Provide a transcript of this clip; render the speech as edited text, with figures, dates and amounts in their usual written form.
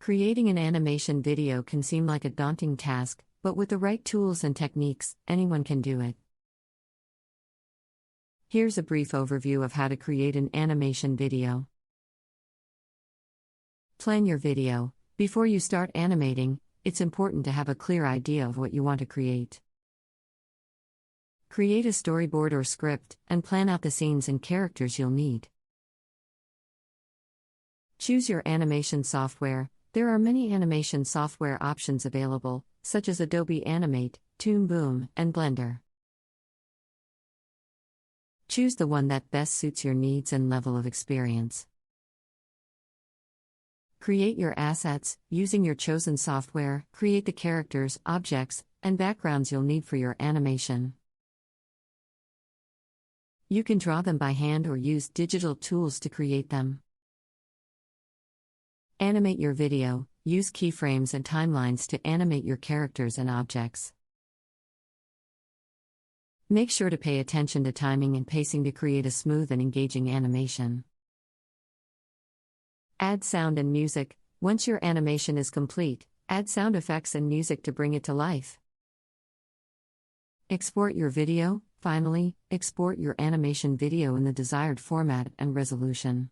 Creating an animation video can seem like a daunting task, but with the right tools and techniques, anyone can do it. Here's a brief overview of how to create an animation video. Plan your video. Before you start animating, it's important to have a clear idea of what you want to create. Create a storyboard or script, and plan out the scenes and characters you'll need. Choose your animation software. There are many animation software options available, such as Adobe Animate, Toon Boom, and Blender. Choose the one that best suits your needs and level of experience. Create your assets. Using your chosen software, create the characters, objects, and backgrounds you'll need for your animation. You can draw them by hand or use digital tools to create them. Animate your video. Use keyframes and timelines to animate your characters and objects. Make sure to pay attention to timing and pacing to create a smooth and engaging animation. Add sound and music. Once your animation is complete, add sound effects and music to bring it to life. Export your video. Finally, export your animation video in the desired format and resolution.